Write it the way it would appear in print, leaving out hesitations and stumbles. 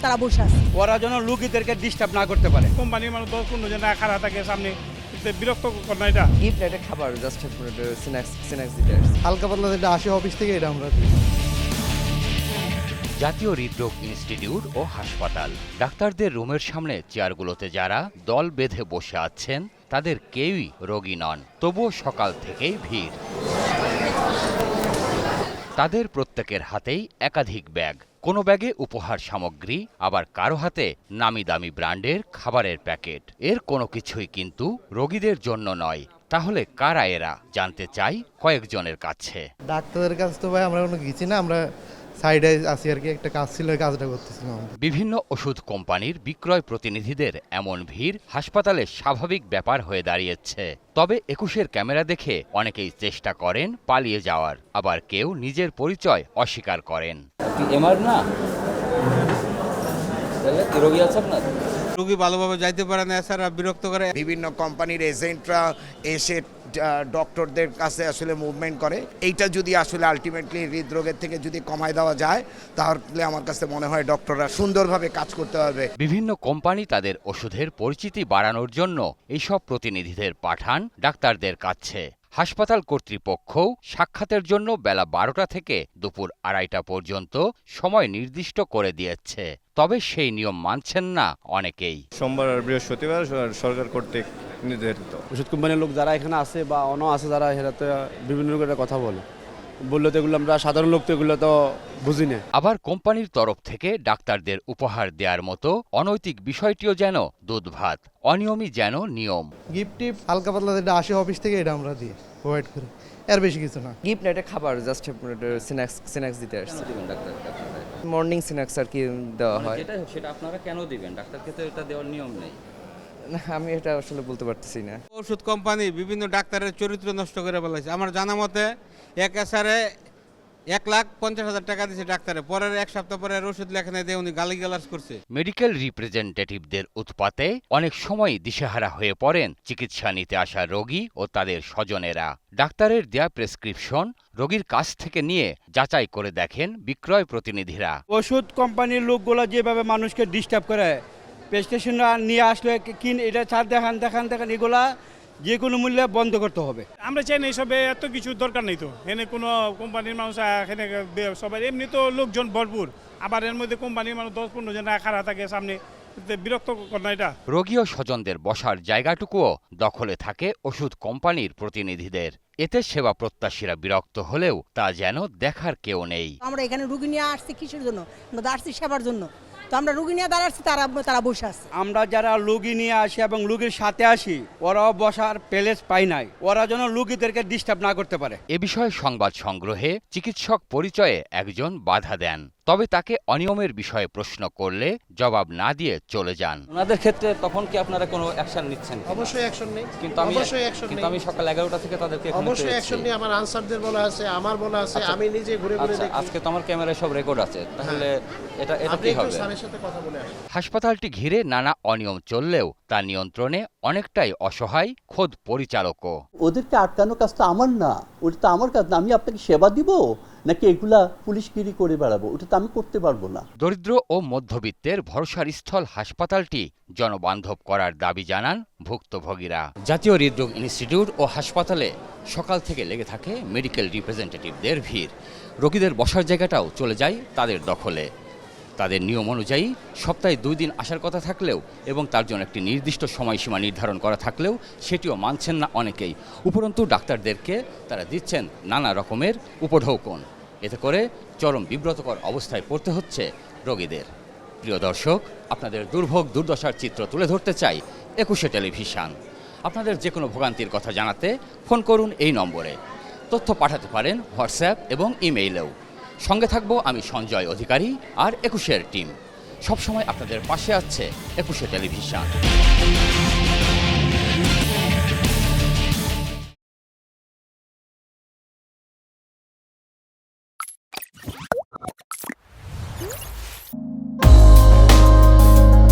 তারা বসে আছে। ওরা যেন রোগীদেরকে ডিস্টার্ব না করতে পারে। কোম্পানির মানুষ 10-15 জন খাড়া থাকে সামনে, বিরক্ত করে না এটা। গিফট এটা খাবার জাস্ট স্ন্যাক্স দিতে আসছে। হালকা পাতলা যেটা আসে অফিস থেকে এটা আমরা দিই। জাতীয় হৃদরোগ ইনস্টিটিউট ও হাসপাতাল। ডাক্তারদের রুমের সামনে চেয়ারগুলোতে যারা দল বেঁধে বসে আছেন তাদের কেউই রোগী নন, তবুও সকাল থেকেই ভিড়। তাদের প্রত্যেকের হাতেই একাধিক ব্যাগ, কোনো ব্যাগে উপহার সামগ্রী, আবার কারো হাতে নামি দামি ব্র্যান্ডের খাবারের প্যাকেট। এর কোনো কিছুই কিন্তু রোগীদের জন্য নয়। তাহলে কারা এরা, জানতে চাই কয়েকজনের কাছে। ডাক্তারদের কাছে তো ভাই আমরা কোনো গেছি না, আমরা সাইডে আছি আর কি, একটা কাজ ছিল ওই কাজটা করতেছিলাম। বিভিন্ন ওষুধ কোম্পানির বিক্রয় প্রতিনিধিদের এমন ভিড় হাসপাতালে স্বাভাবিক ব্যাপার হয়ে দাঁড়িয়েছে। তবে 21-এর ক্যামেরা দেখে অনেকেই চেষ্টা করেন পালিয়ে যাওয়ার, আবার কেউ নিজের পরিচয় অস্বীকার করেন। এমআর না রোগী আছে আপনার? রোগী ভালোভাবে যাইতে পারে না, এছাড়া বিরক্ত করে। বিভিন্ন কোম্পানির এজেন্টরা এসে ডক্টরদের কাছে আসলে মুভমেন্ট করে। এইটা যদি আসলে আলটিমেটলি হৃদরোগের থেকে যদি কমায় দেওয়া যায়, তাহলে আমার কাছে মনে হয় ডক্টররা সুন্দরভাবে কাজ করতে পারবে। বিভিন্ন কোম্পানি তাদের ওষুধের পরিচিতি বাড়ানোর জন্য এইসব প্রতিনিধিদের পাঠান ডাক্তারদের কাছে। হাসপাতাল কর্তৃপক্ষও সাক্ষাতের জন্য বেলা 12টা থেকে দুপুর 2:30টা পর্যন্ত সময় নির্দিষ্ট করে দিয়েছে। তবে সেই নিয়ম মানছেন না অনেকেই। সোমবার আর বৃহস্পতিবার সরকার কর্তৃক নির্ধারিত। ওষুধ কোম্পানির লোক যারা এখানে আছে বা অন্য আছে যারা, এরা তো বিভিন্ন রকমের কথা বললে তো এগুলো আমরা সাধারণ লোক তো এগুলো তো বুঝি না। আবার কোম্পানির তরফ থেকে ডাক্তারদের উপহার দেওয়ার মতো অনৈতিক বিষয়টিও যেন দুধ ভাত, অনিয়মই যেন নিয়ম। গিফট টিপ হালকা পাতলা যেটা আসে অফিস থেকে এটা আমরা দিই, প্রোভাইড করি, এর বেশি কিছু না। গিফট এটা খাবার জাস্ট স্ন্যাক্স দিতে আসছে। মর্নিং স্ন্যাক্স আর কি দেওয়া হয়। যেটা হোক সেটা আপনারা কেন দিবেন? ডাক্তারকে তো এটা দেওয়ার নিয়ম নেই। না, আমি এটা আসলে বলতে পারতেছি না। ওষুধ কোম্পানি বিভিন্ন ডাক্তারের চরিত্র নষ্ট করে ফেলেছে। আমার জানা মতে এক এসারে 1,50,000 টাকা দিয়েছে ডাক্তারে, পরের এক সপ্তাহ পরে ওষুধ লেখানে দিয়ে উনি গালিগালাজ করছে। মেডিকেল রিপ্রেজেন্টেটিভদের উৎপাতে অনেক সময় দিশেহারা হয়ে পড়েন চিকিৎসা নিতে আসা রোগী ও তাদের স্বজনেরা। ডাক্তারের দেয়া প্রেসক্রিপশন রোগীর কাছ থেকে নিয়ে যাচাই করে দেখেন বিক্রয় প্রতিনিধিরা। ওষুধ কোম্পানির লোকগুলো যেভাবে মানুষকে ডিস্টার্ব করে, প্রেসক্রিপশনটা নিয়ে আসলে কিন, এটা ছাড় দেখান এগুলা যে কোনো মূল্যে বন্ধ করতে হবে। আমরা চাই না এসবে এত কিছু দরকার নেই। তো এখানে কোনো কোম্পানির মানুষ এখানে সবাই এমনি তো লোকজন ভরপুর, আবার এর মধ্যে কোম্পানির মানুষ 10-15 জন খাড়া থাকে সামনে, বিরক্ত করে না এটা। রোগী ও স্বজনদের বসার জায়গাটুকুও দখলে থাকে ওষুধ কোম্পানির প্রতিনিধিদের। এতে সেবা প্রত্যাশীরা বিরক্ত হলেও তা যেন দেখার কেউ নেই। আমরা এখানে রুগী নিয়ে আসছি কিসের জন্য? আমরা আসছি সেবার জন্য। তো আমরা রুগী নিয়ে দাঁড়াচ্ছি, তারা বসে আছে। আমরা যারা রোগী নিয়ে আসি এবং রোগীর সাথে আসি, ওরাও বসার প্লেস পাই নাই, ওরা যেন রোগীদেরকে ডিস্টার্ব না করতে পারে। এ বিষয়ে সংবাদ সংগ্রহে চিকিৎসক পরিচয়ে একজন বাধা দেন, তবে তাকে অনিয়মের বিষয়ে প্রশ্ন করলে জবাব না দিয়ে চলে যান। ওনাদের ক্ষেত্রে তখন কি আপনারা কোনো অ্যাকশন নিচ্ছেন? অবশ্যই অ্যাকশন নেই, কিন্তু আমি সকাল 11টা থেকে তাদেরকে অবশ্যই অ্যাকশন নেই। আমার আনসারদের বলা আছে, আমার বলা আছে, আমি নিজে ঘুরে দেখি। আজকে তো আমার ক্যামেরায় সব রেকর্ড আছে, তাহলে এটা কি হবে? স্যারের সাথে কথা বলে আসি। হাসপাতালটি ঘিরে নানা অনিয়ম চললেও তা নিয়ন্ত্রণে অনেকটাই অসহায় খোদ পরিচালকও। ওদেরকে আটকানোর কাজটা আমার না, ওটা তো আমার কাজ না। আমি আপনাকে সেবা দিব নাকি এগুলা পুলিশগিরি করে বেড়াবো, ওটা তো আমি করতে পারবো না। দরিদ্র ও মধ্যবিত্তের ভরসার স্থল হাসপাতালটি জনবান্ধব করার দাবি জানান ভুক্তভোগীরা। জাতীয় হৃদরোগ ইনস্টিটিউট ও হাসপাতালে সকাল থেকে লেগে থাকে মেডিকেল রিপ্রেজেন্টেটিভদের ভিড়। রোগীদের বসার জায়গাটাও চলে যায় তাদের দখলে। তাদের নিয়ম অনুযায়ী সপ্তাহে 2 দিন আসার কথা থাকলেও এবং তার জন্য একটি নির্দিষ্ট সময়সীমা নির্ধারণ করা থাকলেও সেটিও মানছেন না অনেকেই। উপরন্তু ডাক্তারদেরকে তারা দিচ্ছেন নানা রকমের উপঢৌকন। এতে করে চরম বিব্রতকর অবস্থায় পড়তে হচ্ছে রোগীদের। প্রিয় দর্শক, আপনাদের দুর্ভোগ দুর্দশার চিত্র তুলে ধরতে চাই 21 টেলিভিশন। আপনাদের যে কোনো ভোগান্তির কথা জানাতে ফোন করুন এই নম্বরে। তথ্য পাঠাতে পারেন হোয়াটসঅ্যাপ এবং ইমেইলেও। সঙ্গে থাকবো আমি সঞ্জয় অধিকারী আর 21-এর টিম। সবসময় আপনাদের পাশে আছে 21 টেলিভিশন।